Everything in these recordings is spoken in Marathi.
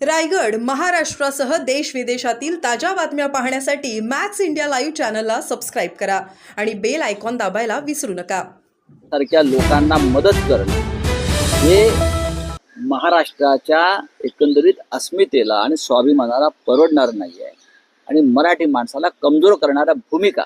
रायगड, महाराष्ट्रासह देश विदेशातील ताज्या बातम्या पाहण्यासाठी मॅक्स इंडिया लाईव्ह चॅनलला सबस्क्राईब करा आणि बेल आयकॉन दाबायला विसरू नका. सारख्या लोकांना मदत करणं हे महाराष्ट्राच्या एकंदरीत अस्मितेला आणि स्वाभिमानाला परवडणार नाही आहे आणि मराठी माणसाला कमजोर करणाऱ्या भूमिका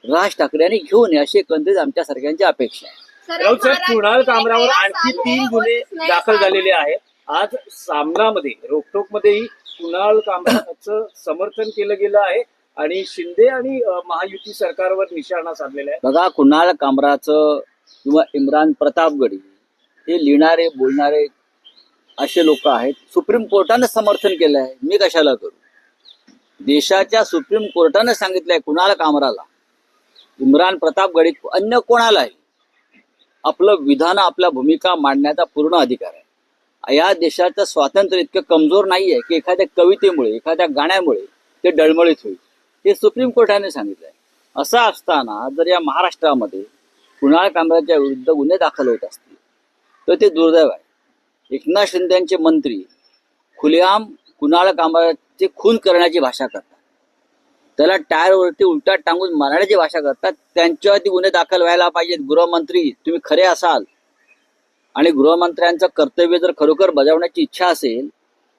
राज ठाकरे यांनी घेऊ नये अशी एकंदरीत आमच्या सारख्यांची अपेक्षा आहे. राऊत साहेब, कुणाल कामरावर आणखी 3 गुन्हे दाखल झालेले आहेत. आज सामनामध्ये रोकटोकमध्येही कुणाल कामराचं समर्थन केलं गेलं आहे आणि शिंदे आणि महायुती सरकारवर निशाणा साधलेला आहे. बघा, कुणाल कामराचं किंवा इम्रान प्रतापगडी हे लिहिणारे बोलणारे असे लोक आहेत. सुप्रीम कोर्टानं समर्थन केलं आहे, मी कशाला करू? देशाच्या सुप्रीम कोर्टानं सांगितलंय कुणाल कामराला, इम्रान प्रतापगडी, अन्य कोणालाही आपलं विधान, आपल्या भूमिका मांडण्याचा पूर्ण अधिकार आहे. या देशाचं स्वातंत्र्य इतकं कमजोर नाही आहे की एखाद्या कवितेमुळे, एखाद्या गाण्यामुळे ते डळमळीत होईल. हे सुप्रीम कोर्टाने सांगितलंय. असं असताना जर या महाराष्ट्रामध्ये कुणाल कामराच्या विरुद्ध गुन्हे दाखल होत असतील तर ते दुर्दैव आहे. एकनाथ शिंदे यांचे मंत्री खुलेआम कुणाल कामराचे खून करण्याची भाषा करतात, त्याला टायरवरती उलटा टांगून मारण्याची भाषा करतात. त्यांच्यावरती गुन्हे दाखल व्हायला पाहिजेत. गृहमंत्री तुम्ही खरे असाल आणि गृहमंत्र्यांचं कर्तव्य जर खरोखर बजावण्याची इच्छा असेल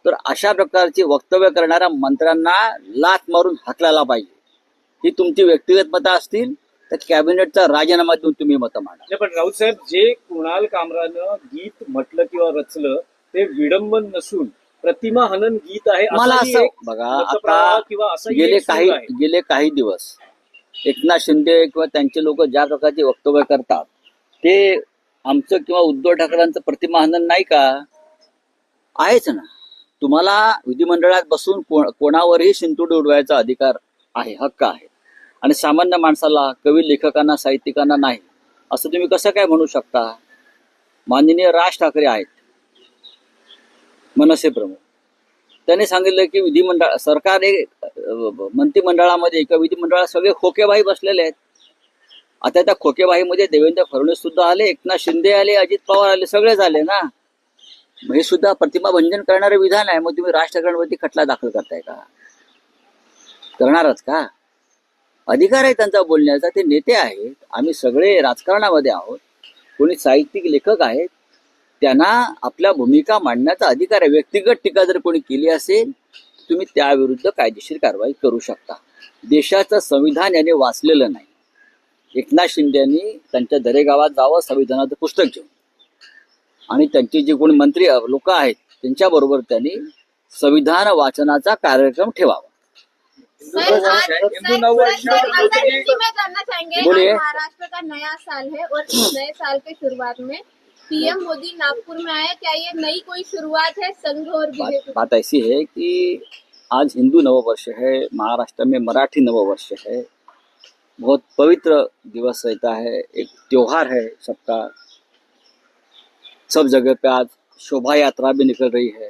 तर अशा प्रकारची वक्तव्य करणाऱ्या मंत्र्यांना लाथ मारून हाकलायला पाहिजे. ही तुमची व्यक्तिगत मतं असतील तर कॅबिनेटचा राजीनामा देऊन तुम्ही मतं मांडा. पण राऊत साहेब, जे कुणाल कामरानं गीत म्हटलं किंवा रचलं ते विडंबन नसून प्रतिमा हनन गीत आहे. मला असं बघा, आता गेले काही दिवस एकनाथ शिंदे किंवा त्यांचे लोक ज्या प्रकारचे वक्तव्य करतात ते आमचं किंवा उद्धव ठाकरेंचं प्रतिमा हनन नाही का? आहेच ना. तुम्हाला विधिमंडळात बसून कोणावरही शिंतोडे उडवायचा अधिकार आहे, हक्क आहे. आणि सामान्य माणसाला, कवी लेखकांना, साहित्यिकांना नाही, असं तुम्ही कसं काय म्हणू शकता? माननीय राज ठाकरे आहेत मनसे प्रमुख, त्यांनी सांगितलं की विधिमंडळ सरकार मंत्रिमंडळामध्ये किंवा विधिमंडळात सगळे खोकेबाई बसलेले आहेत. आता त्या खोकेबाईमध्ये देवेंद्र फडणवीस सुद्धा आले, एकनाथ शिंदे आले, अजित पवार आले, सगळे झाले ना. हे सुद्धा प्रतिमा भंजन करणारे विधान आहे. मग तुम्ही राज ठाकरेंवरती खटला दाखल करताय का? करणारच का? अधिकार आहे त्यांचा बोलण्याचा. ते नेते आहेत, आम्ही सगळे राजकारणामध्ये आहोत. कोणी साहित्यिक लेखक आहेत, त्यांना आपल्या भूमिका मांडण्याचा अधिकार आहे. व्यक्तिगत टीका जर कोणी केली असेल तुम्ही त्याविरुद्ध कायदेशीर कारवाई करू शकता. देशाचं संविधान याने वाचलेलं नाही. एकनाथ शिंदे यांनी त्यांच्या दरेगावात जावं संविधानाचं पुस्तक घेऊन, आणि त्यांची जी कोणी मंत्री लोक आहेत त्यांच्याबरोबर त्यांनी संविधान वाचनाचा कार्यक्रम ठेवावा. बोलिए। महाराष्ट्र का नया साल है और इस नए साल के शुरुआत में पीएम मोदी नागपुर में आए, क्या ये नई कोई शुरुआत है संघ और बीजेपी? बात ऐसी है कि आज हिंदू नववर्ष है, महाराष्ट्र में मराठी नववर्ष है, बहुत पवित्र दिवस रहता है, एक त्योहार है सबका. सब जगह पे आज शोभा यात्रा भी निकल रही है.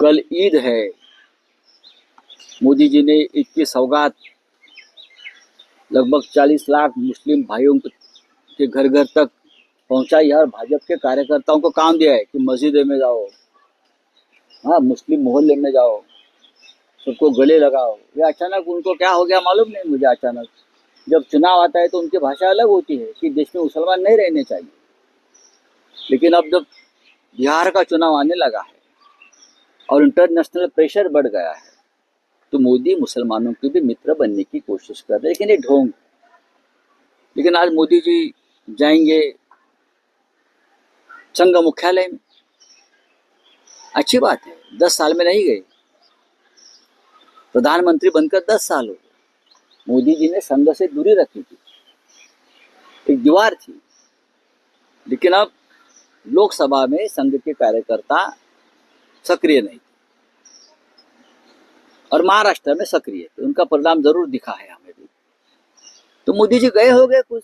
कल ईद है. मोदी जी ने ईद की सौगात लगभग 40 लाख मुस्लिम भाइयों के घर घर तक पहुंचाई है और भाजपा के कार्यकर्ताओं को काम दिया है कि मस्जिदों में जाओ, हाँ, मुस्लिम मोहल्ले में जाओ, सबको गले लगाओ. ये अचानक उनको क्या हो गया मालूम नहीं मुझे. अचानक जब चुनाव आता है तो उनकी भाषा अलग होती है कि देश में मुसलमान नहीं रहने चाहिए. लेकिन अब जब बिहार का चुनाव आने लगा है और इंटरनेशनल प्रेशर बढ़ गया है तो मोदी मुसलमानों के भी मित्र बनने की कोशिश कर रहे हैं. लेकिन ये ढोंग. लेकिन आज मोदी जी जाएंगे संघ मुख्यालय में, अच्छी बात है. 10 साल में नहीं गए, प्रधानमंत्री बनकर 10 साल हो गए. मोदी जी ने संघ से दूरी रखी थी, एक दीवार थी. लेकिन अब लोकसभा में संघ के कार्यकर्ता सक्रिय नहीं और महाराष्ट्र में सक्रिय थे. उनका परिणाम जरूर दिखा है हमें भी. तो मोदी जी गए हो गए कुछ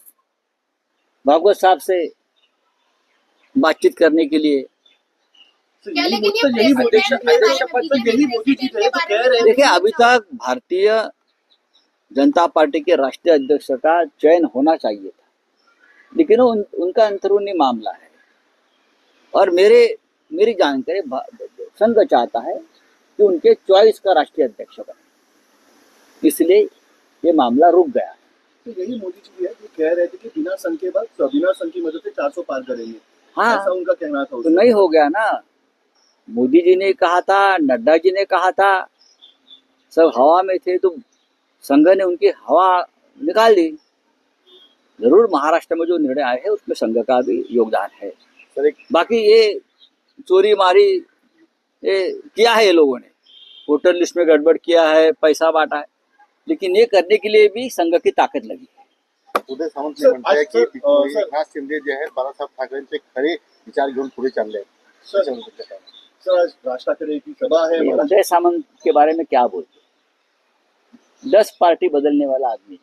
भागवत साहब से बातचीत करने के लिए. देखिए, अभी तक भारतीय जनता पार्टी के राष्ट्रीय अध्यक्ष का चयन होना चाहिए था, लेकिन उनका अंतरूनी मामला है. और मेरी जानकारी संघ चाहता है कि उनके चॉइस का राष्ट्रीय अध्यक्ष बने, इसलिए ये मामला रुक गया। तो यही मोदी जी भी है जो कह रहे थे कि बिना संघ के बाद बिना संघ की मदद से 400 पार करेंगे। हाँ, ऐसा उनका कहना था तो उसमें। नहीं हो गया ना। मोदी जी ने कहा था, नड्डा जी ने कहा था, सब हवा में थे, तो संघ ने उनकी हवा निकाल दी। जरूर महाराष्ट्र में जो निर्णय आए हैं उसमें संघ का भी योगदान है। सर एक बाकी ये चोरी मारी ये किया है ये लोगों ने, वोटर लिस्ट में गड़बड़ किया है, पैसा बांटा है, लेकिन ये करने के लिए भी संघ की ताकद लगी है। उदय सामंत सर, म्हणताय आज की सर, पिंपरी सर, एकनाथ शिंदे जे आहेत बाळासाहेब ठाकरेंचे खरे विचार घेऊन पुढे चालले आहेत। सर, त्याच्याबद्दल काय सांगाल? सर आज राज ठाकरे की सभा है। ये उदय सामंत के बारे में क्या बोलते, 10 पार्टी बदलने वाला आदमी,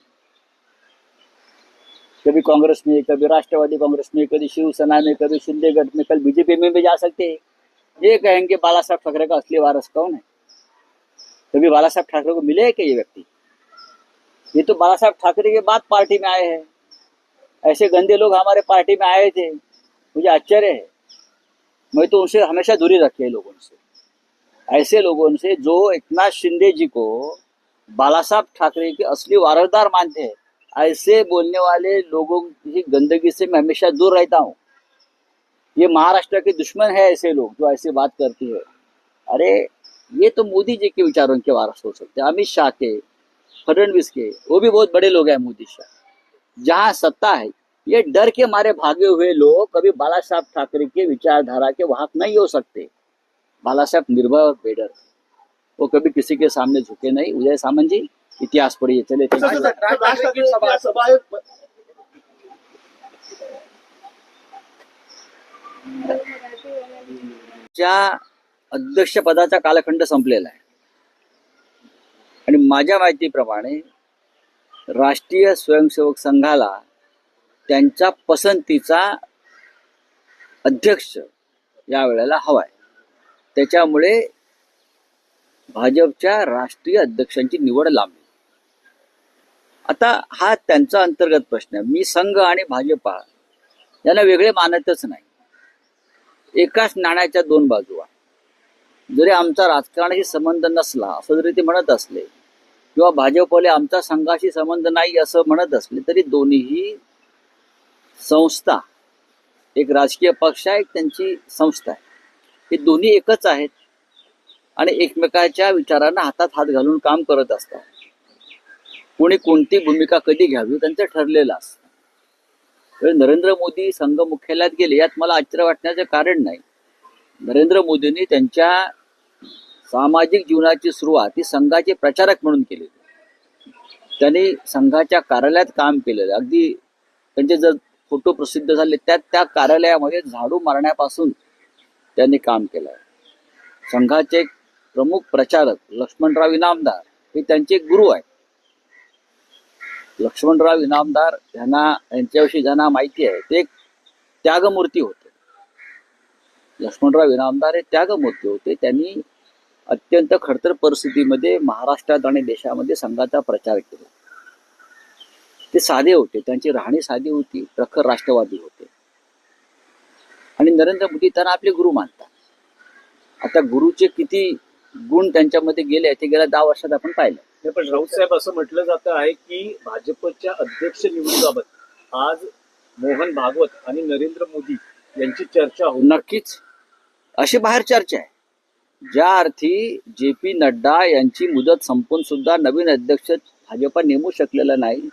कभी कांग्रेस में, कभी राष्ट्रवादी कांग्रेस में, कभी शिवसेना में, कभी शिंदे गठ में, कल बीजेपी में भी जा सकते हैं। ये कहेंगे बाला साहब ठाकरे का असली वारस कौन है? कभी बाला साहब ठाकरे को मिले हैं क्या ये व्यक्ति? ये तो बाला साहब ठाकरे के बाद पार्टी में आए हैं। ऐसे गंदे लोग हमारे पार्टी में आए थे, मुझे आश्चर्य है। मैं तो उनसे हमेशा दूरी रखी है, लोगों से, ऐसे लोगों से जो एकनाथ शिंदे जी को बाला साहब ठाकरे के असली वारसदार मानते हैं, ऐसे बोलने वाले लोगों की गंदगी से मैं हमेशा दूर रहता हूँ। ये महाराष्ट्र के दुश्मन है ऐसे लोग जो ऐसी बात करती है। अरे ये तो मोदी जी के विचारों के वारस हो सकते हैं, अमित शाह के, फडणवीस के, वो भी बहुत बड़े लोग हैं मोदी शाह। जहाँ सत्ता है, ये डर के मारे भागे हुए लोग कभी बाला साहब ठाकरे के विचारधारा के वाहक नहीं हो सकते। बाला साहब निर्भय और बेडर थे, वो कभी किसी के सामने झुके नहीं। उदय सामंत जी, इतिहास पढ़िए। चले सर, राज ठाकरे की सभा है। च्या अध्यक्षपदाचा कालखंड संपलेला आहे आणि माझ्या माहितीप्रमाणे राष्ट्रीय स्वयंसेवक संघाला त्यांच्या पसंतीचा अध्यक्ष या वेळेला हवाय। त्याच्यामुळे भाजपच्या राष्ट्रीय अध्यक्षांची निवड लांबली। आता हा त्यांचा अंतर्गत प्रश्न आहे। मी संघ आणि भाजपा यांना वेगळे मानतच नाही। एकाच नाण्याच्या दोन बाजू आहेत। जरी आमचा राजकारणाशी संबंध नसला असं जरी ते म्हणत असले, किंवा भाजपवाले आमचा संघाशी संबंध नाही असं म्हणत असले, तरी दोन्हीही संस्था, एक राजकीय पक्ष आहे, एक त्यांची संस्था आहे, हे दोन्ही एकच आहेत आणि एकमेकाच्या विचारांना हातात हात घालून काम करत असतात। कोणी कोणती भूमिका कधी घ्यावी त्यांचं ठरलेलं असतं। नरेंद्र मोदी संघ मुख्यालयात गेले यात मला आश्चर्य वाटण्याचं कारण नाही। नरेंद्र मोदींनी त्यांच्या सामाजिक जीवनाची सुरुवात ही संघाचे प्रचारक म्हणून केली। त्यांनी संघाच्या कार्यालयात काम केलेलं, अगदी त्यांचे जर फोटो प्रसिद्ध झाले त्या कार्यालयामध्ये झाडू मारण्यापासून त्यांनी काम केलं। संघाचे प्रमुख प्रचारक लक्ष्मणराव इनामदार हे त्यांचे गुरु आहेत। लक्ष्मणराव इनामदार यांच्याविषयी ज्यांना माहिती आहे, ते एक त्यागमूर्ती होते। लक्ष्मणराव इनामदार हे त्यागमूर्ती होते। त्यांनी अत्यंत खडतर परिस्थितीमध्ये महाराष्ट्रात आणि देशामध्ये संघाचा प्रचार केला। ते साधे होते, त्यांची राहणी साधी होती, प्रखर राष्ट्रवादी होते आणि नरेंद्र मोदी त्यांना आपले गुरु मानतात। आता गुरुचे किती गुण त्यांच्यामध्ये गेले ते गेल्या 10 वर्षात आपण पाहिलं। पण राऊत साहेब असं म्हटलं जातं आहे की भाजपच्या अध्यक्ष निवडीबाबत आज मोहन भागवत आणि नरेंद्र मोदी यांची चर्चा होईल। नक्कीच अशी बाहेर चर्चा आहे। ज्या अर्थी JP नड्डा यांची मुदत संपून सुद्धा नवीन अध्यक्ष भाजपा नेमू शकलेला नाही,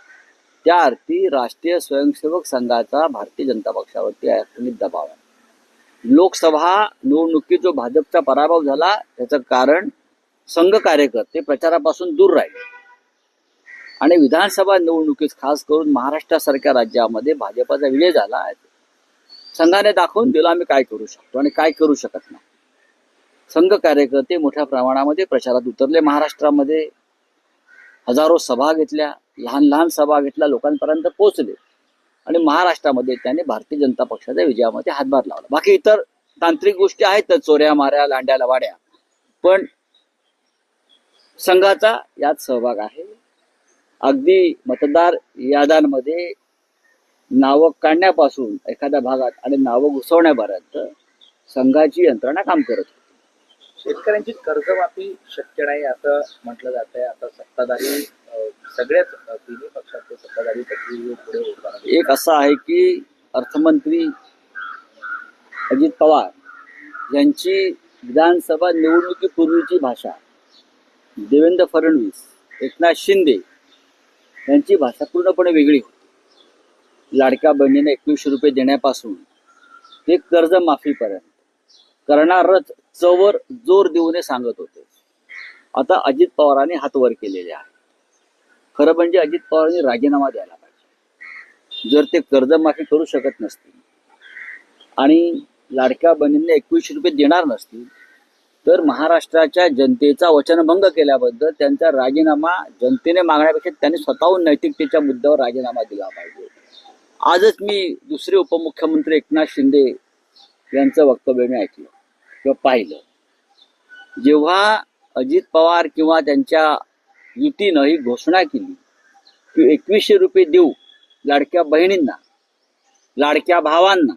त्या अर्थी राष्ट्रीय स्वयंसेवक संघाचा भारतीय जनता पक्षावरती अर्थाने दबाव आहे। लोकसभा निवडणुकीत जो भाजपचा पराभव झाला त्याचं कारण संघ कार्यकर्ते प्रचारापासून दूर राहिले आणि विधानसभा निवडणुकीत खास करून महाराष्ट्रासारख्या राज्यामध्ये भाजपाचा विजय झाला आहे। संघाने दाखवून दिलं आम्ही काय करू शकतो आणि काय करू शकत नाही। संघ कार्यकर्ते मोठ्या प्रमाणामध्ये प्रचारात उतरले। महाराष्ट्रामध्ये हजारो सभा घेतल्या, लहान लहान सभा घेतल्या, लोकांपर्यंत पोहोचले आणि महाराष्ट्रामध्ये त्याने भारतीय जनता पक्षाच्या विजयामध्ये हातभार लावला। बाकी इतर तांत्रिक गोष्टी आहेत, चोऱ्या माऱ्या, लांड्या लवाड्या, पण संघाचा यात सहभाग आहे। अगदी मतदार याद्यांमध्ये नावं काढण्यापासून एखाद्या भागात आणि नावं घुसवण्यापर्यंत संघाची यंत्रणा काम करत होती। शेतकऱ्यांची कर्जमाफी शक्य नाही असं म्हटलं जात आहे. आता सत्ताधारी सगळ्याच तिन्ही पक्षाचे सत्ताधारी त्याची पुढे होतात. एक असं आहे की अर्थमंत्री अजित पवार यांची विधानसभा निवडणुकीपूर्वीची भाषा, देवेंद्र फडणवीस, एकनाथ शिंदे यांची भाषा पूर्णपणे वेगळी होती. लाडक्या बहिणीने 2100 रुपये देण्यापासून ते कर्जमाफीपर्यंत करणारच चवर जोर देऊन सांगत होते. आता अजित पवारांनी हात वर केलेले आहे. खरं म्हणजे अजित पवारांनी राजीनामा द्यायला पाहिजे. जर ते कर्जमाफी करू शकत नसतील आणि लाडक्या बहिणींना 2100 रुपये देणार नसतील तर महाराष्ट्राच्या जनतेचा वचनभंग केल्याबद्दल त्यांचा राजीनामा जनतेने मागण्यापेक्षा त्यांनी स्वतःहून नैतिकतेच्या मुद्द्यावर राजीनामा दिला पाहिजे. आजच मी दुसरे उपमुख्यमंत्री एकनाथ शिंदे यांचं वक्तव्य मी ऐकलं किंवा पाहिलं. जेव्हा अजित पवार किंवा त्यांच्या युतीनं ही घोषणा केली की 2100 रुपये देऊ लाडक्या बहिणींना, लाडक्या भावांना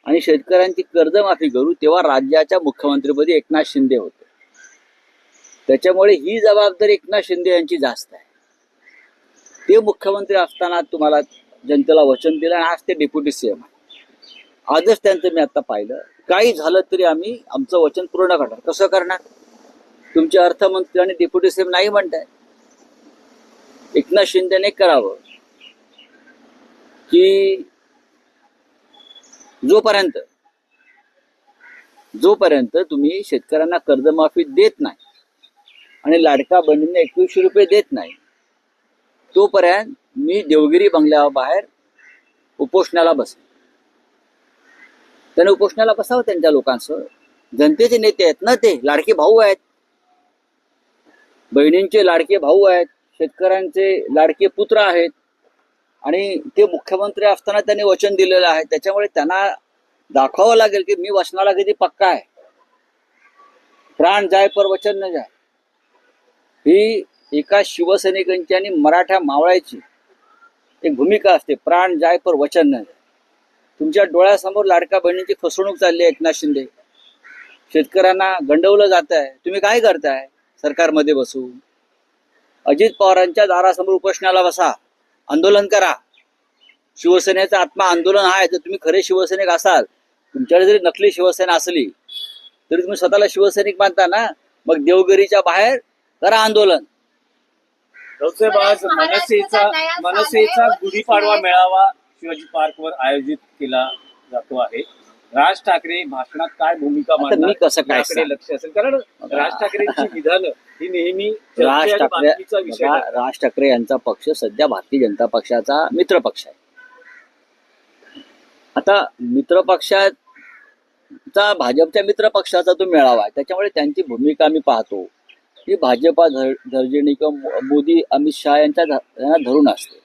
आणि शेतकऱ्यांची कर्जमाफी करू, तेव्हा राज्याच्या मुख्यमंत्रीपदी एकनाथ शिंदे होते. त्याच्यामुळे ही जबाबदारी एकनाथ शिंदे यांची जास्त आहे. ते मुख्यमंत्री असताना तुम्हाला जनतेला वचन दिलं आणि आज ते डेप्युटी सीएम आहे. आजच त्यांचं मी आता पाहिलं, काही झालं तरी आम्ही आमचं वचन पूर्ण करणार. कसं करणार? तुमचे अर्थमंत्री आणि डेप्युटी सीएम नाही म्हणताय. एकनाथ शिंदेने करावं की जोपर्यंत तुम्ही शेतकऱ्यांना कर्जमाफी देत नाही आणि लाडका बहिणींना 2100 रुपये देत नाही तोपर्यंत मी देवगिरी बंगल्याबाहेर उपोषणाला बसेन. त्याने उपोषणाला बसावं त्यांच्या लोकांसह. जनतेचे नेते आहेत ना, ते लाडके भाऊ आहेत, बहिणींचे लाडके भाऊ आहेत, शेतकऱ्यांचे लाडके पुत्र आहेत आणि ते मुख्यमंत्री असताना त्यांनी वचन दिलेलं आहे. त्याच्यामुळे त्यांना दाखवावं लागेल की मी वचनाला किती पक्का आहे. प्राण जाय पर वचन न जाय, ही एका शिवसैनिकांची आणि मराठा मावळ्याची एक भूमिका असते. प्राण जाय पर वचन न जाय. तुमच्या डोळ्यासमोर लाडक्या बहिणींची फसवणूक चालली आहे. एकनाथ शिंदे, शेतकऱ्यांना गंडवलं जात आहे. तुम्ही काय करताय सरकारमध्ये बसून? अजित पवारांच्या दारासमोर उपोषणाला बसा, आंदोलन करा. शिवसेनेचा आत्मा आंदोलन आहे. जर तुम्ही खरे शिवसैनिक असाल, तुमच्याकडे जरी नकली शिवसेना असली तरी तुम्ही स्वतःला शिवसैनिक मानता ना, मग देवगिरीच्या बाहेर करा आंदोलन. राऊतसाहेब, आज मनसेचा गुढीपाडवा मेळावा शिवाजी पार्कवर आयोजित केला जातो आहे. राज ठाकरे भाषणात काय भूमिका आता मी मांडणार कसं काय याकडे सांगू? लक्ष असेल, कारण राज ठाकरेंची विधानं ही नेहमी राज चर्चे आणि ठाकरे बातमीचा विषय बघा, ठरतात. राज ठाकरे यांचा पक्ष सध्या भारतीय जनता पक्षाचा मित्र पक्ष आहे. आता मित्र पक्षाचा, भाजपच्या मित्र पक्षाचा तो मेळावा आहे. त्याच्यामुळे त्यांची भूमिका मी पाहतो ही भाजपा धर्जिणी किंवा मोदी अमित शहा यांना धरून असते.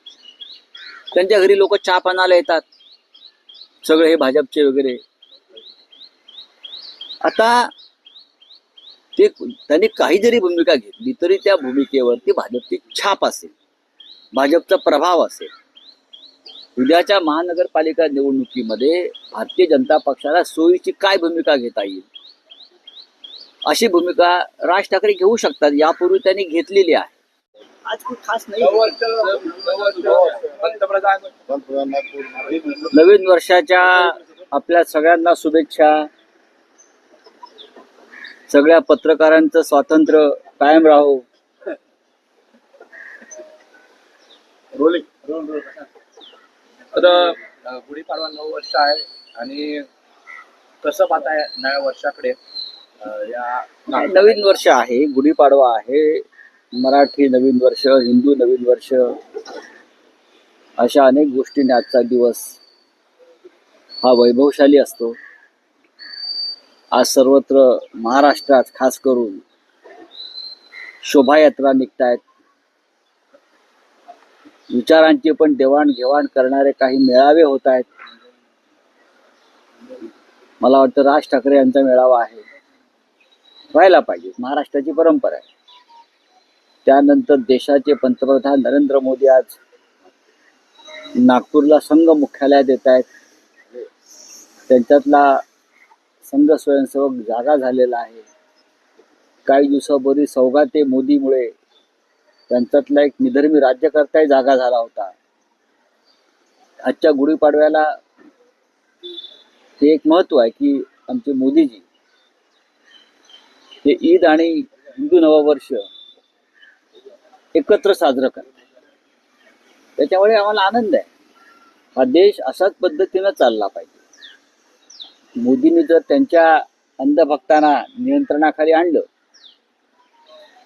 त्यांच्या घरी लोक चहा पानाला येतात, सगळे हे भाजपचे वगैरे. आता ते त्यांनी काही जरी भूमिका घेतली तरी त्या भूमिकेवरती भाजपची छाप असेल, भाजपचा प्रभाव असेल. उद्याच्या महानगरपालिका निवडणुकीमध्ये भारतीय जनता पक्षाला सोयीची काय भूमिका घेता येईल अशी भूमिका राज ठाकरे घेऊ शकतात. यापूर्वी त्यांनी घेतलेली आहे. आज खूप खास नाही. नवीन वर्षाच्या आपल्या सगळ्यांना शुभेच्छा. सगळ्या पत्रकारांचं स्वातंत्र्य कायम राहो. तर गुढीपाडवा 9 वर्ष आहे आणि कसं पाहताय नव्या वर्षाकडे? या नवीन वर्ष आहे, गुढीपाडवा आहे, मराठी नवीन वर्ष, हिंदू नवीन वर्ष, अशा अनेक गोष्टींनी आजचा दिवस हा वैभवशाली असतो. आज सर्वत्र महाराष्ट्रात खास करून शोभायात्रा निघतायत. विचारांची पण देवाणघेवाण करणारे काही मेळावे होत आहेत. मला वाटतं राज ठाकरे यांचा मेळावा आहे, व्हायला पाहिजे. महाराष्ट्राची परंपरा आहे. त्यानंतर देशाचे पंतप्रधान नरेंद्र मोदी आज नागपूरला संघ मुख्यालयात येत आहेत. त्यांच्यातला संघ स्वयंसेवक जागा झालेला आहे. काही दिवसापूर्वी सौगाते मोदीमुळे त्यांच्यातला एक निधर्मी राज्यकर्ताही जागा झाला होता. आजच्या गुढीपाडव्याला हे एक महत्व आहे की आमचे मोदीजी हे ईद आणि हिंदू नववर्ष एकत्र साजरं करतात. त्याच्यामुळे आम्हाला आनंद आहे. हा देश अशाच पद्धतीनं चालला पाहिजे. मोदींनी जर त्यांच्या अंधभक्तांना नियंत्रणाखाली आणलं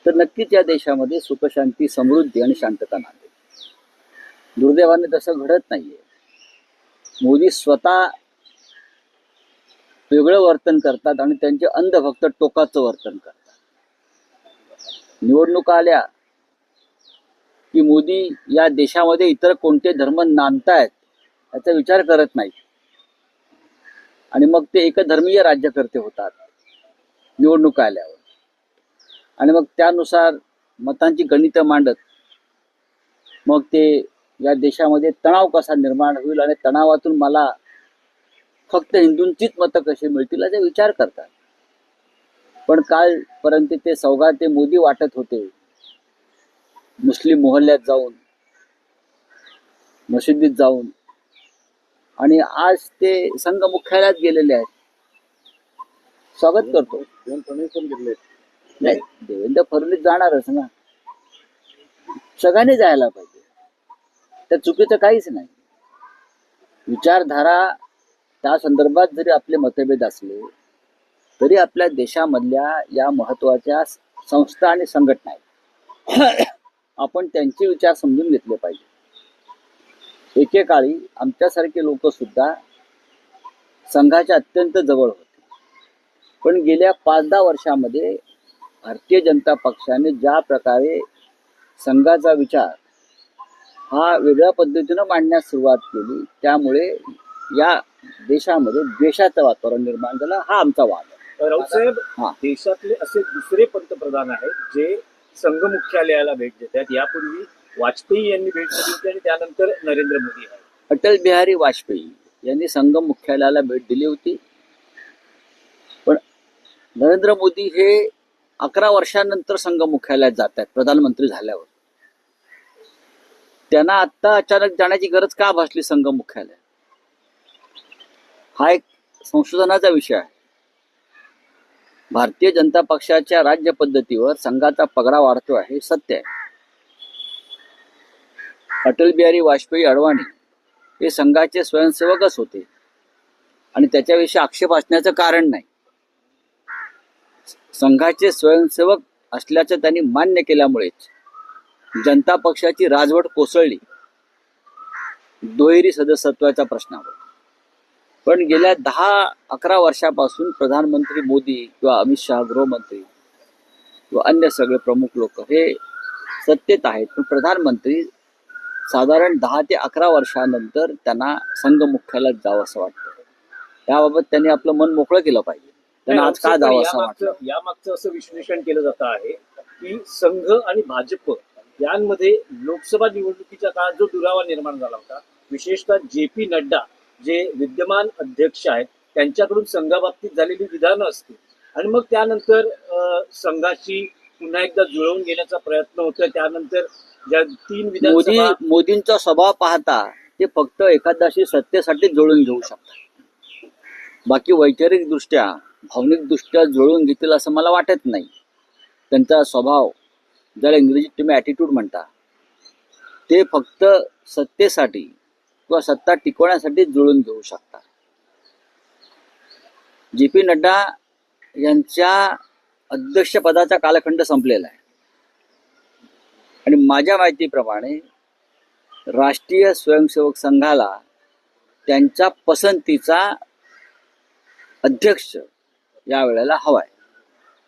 तर नक्कीच या देशामध्ये सुखशांती, समृद्धी आणि शांतता नांदेल. दुर्दैवाने तसं घडत नाहीये. मोदी स्वतः वेगळं वर्तन करतात आणि त्यांचे अंधभक्त टोकाचं वर्तन करतात. निवडणुका आल्या की मोदी या देशामध्ये इतर कोणते धर्म नांदतायत याचा विचार करत नाहीत आणि मग ते एकधर्मीय राज्यकर्ते होतात निवडणुका आल्यावर. आणि मग त्यानुसार मतांची गणितं मांडत मग ते या देशामध्ये तणाव कसा निर्माण होईल आणि तणावातून मला फक्त हिंदूंचीच मतं कशी मिळतील याचा विचार करतात. पण कालपर्यंत ते सौगाते मोदी वाटत होते मुस्लिम मोहल्ल्यात जाऊन, मशिदीत जाऊन, आणि आज ते संघ मुख्यालयात गेलेले आहेत. स्वागत करतो. नाही, देवेंद्र फडणवीस जाणारच ना. सगळ्यांनी जायला पाहिजे, त्या चुकीचं काहीच नाही. विचारधारा त्या संदर्भात जरी आपले मतभेद असले तरी आपल्या देशामधल्या या महत्वाच्या संस्था आणि संघटना आहेत, आपण त्यांचे विचार समजून घेतले पाहिजे. एकेकाळी आमच्यासारखे लोक सुद्धा संघाच्या अत्यंत जवळ होते, पण गेल्या 5-10 वर्षामध्ये भारतीय जनता पक्षाने ज्या प्रकारे संघाचा विचार हा वेगळ्या पद्धतीनं मांडण्यास सुरुवात केली त्यामुळे या देशामध्ये द्वेषाचं वातावरण निर्माण झालं. हा आमचा वाद आहे. राऊत साहेब, हा. देशातले असे दुसरे पंतप्रधान आहेत जे संघ मुख्यालयाला भेट देतात. यापूर्वी वाजपेयी यांनी भेट दिली होती आणि त्यानंतर नरेंद्र मोदी आहेत. अटल बिहारी वाजपेयी यांनी संघ मुख्यालयाला भेट दिली होती, पण नरेंद्र मोदी हे 11 वर्षांनंतर संघ मुख्यालयात जात आहेत प्रधानमंत्री झाल्यावर. त्यांना आत्ता अचानक जाण्याची गरज का भासली संघ मुख्यालयात? हा एक संशोधनाचा विषय आहे. भारतीय जनता पक्षाच्या राज्य पद्धतीवर संघाचा पगडा वाढतो आहे, सत्य आहे. अटल बिहारी वाजपेयी अडवाणी हे संघाचे स्वयंसेवकच होते आणि त्याच्याविषयी आक्षेप असण्याचं कारण नाही. संघाचे स्वयंसेवक असल्याचं त्यांनी मान्य केल्यामुळेच जनता पक्षाची राजवट कोसळली दुहेरी सदस्यत्वाच्या प्रश्नावर. पण गेल्या 10-11 वर्षापासून प्रधानमंत्री मोदी किंवा अमित शहा गृहमंत्री किंवा अन्य सगळे प्रमुख लोक हे सत्तेत आहेत, पण प्रधानमंत्री साधारण 10 ते 11 वर्षानंतर त्यांना संघ मुख्यालयात जावं असं वाटतं. त्याबाबत त्यांनी आपलं मन मोकळं केलं पाहिजे. त्यांना आज का जावं असं वाटतं? यामागचं असं विश्लेषण केलं जात आहे की संघ आणि भाजप यांमध्ये लोकसभा निवडणुकीच्या काळात जो दुरावा निर्माण झाला होता, विशेषतः JP नड्डा जे विद्यमान अध्यक्ष आहेत त्यांच्याकडून संघाबाबतीत झालेली विधानं असतील आणि मग त्यानंतर संघाशी पुन्हा एकदा जुळवून घेण्याचा प्रयत्न होतोय. त्यानंतर ज्या 3 विधानसभा मोदींचा स्वभाव पाहता ते फक्त एखाद्याशी सत्तेसाठी जुळून घेऊ शकतात. बाकी वैचारिक दृष्ट्या, भावनिक दृष्ट्या जुळवून घेतील असं मला वाटत नाही. त्यांचा स्वभाव, ज्याला इंग्रजीत तुम्ही ॲटिट्यूड म्हणता, ते फक्त सत्तेसाठी किंवा सत्ता टिकवण्यासाठी जुळून घेऊ शकतात. JP नड्डा यांच्या अध्यक्षपदाचा कालखंड संपलेला आहे आणि माझ्या माहितीप्रमाणे राष्ट्रीय स्वयंसेवक संघाला त्यांच्या पसंतीचा अध्यक्ष यावेळेला हवाय.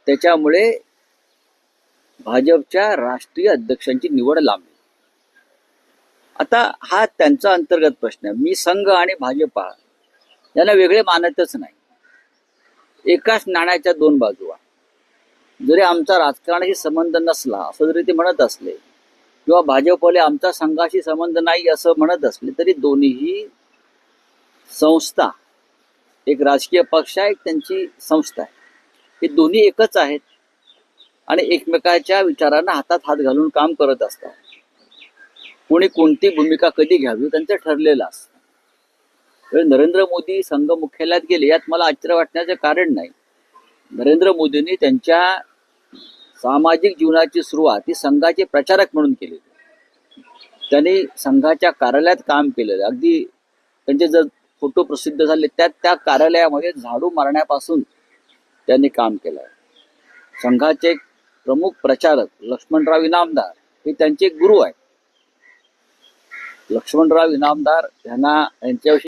त्याच्यामुळे भाजपच्या राष्ट्रीय अध्यक्षांची निवड लांबली. आता हा त्यांचा अंतर्गत प्रश्न आहे. मी संघ आणि भाजपा यांना वेगळे मानतच नाही. एकाच नाण्याच्या 2 बाजू आहेत. जरी आमचा राजकारणाशी संबंध नसला असं जरी ते म्हणत असले किंवा भाजपवाले आमचा संघाशी संबंध नाही असं म्हणत असले तरी दोन्हीही संस्था, एक राजकीय पक्ष आहे, एक त्यांची संस्था आहे, हे दोन्ही एकच आहेत. आणि एकमेकाच्या विचारांना हातात हात घालून काम करत असतात. कोणी कोणती भूमिका कधी घ्यावी त्यांचं ठरलेलं असतं. त्यामुळे नरेंद्र मोदी संघ मुख्यालयात गेले यात मला आश्चर्य वाटण्याचे कारण नाही. नरेंद्र मोदींनी त्यांच्या सामाजिक जीवनाची सुरुवात ही संघाचे प्रचारक म्हणून केली. त्यांनी संघाच्या कार्यालयात काम केलेलं. अगदी त्यांचे जर फोटो प्रसिद्ध झाले त्या कार्यालयामध्ये झाडू मारण्यापासून त्यांनी काम केलं. संघाचे प्रमुख प्रचारक लक्ष्मणराव इनामदार हे त्यांचे गुरु आहेत. लक्ष्मणराव इनामदार यांच्याविषयी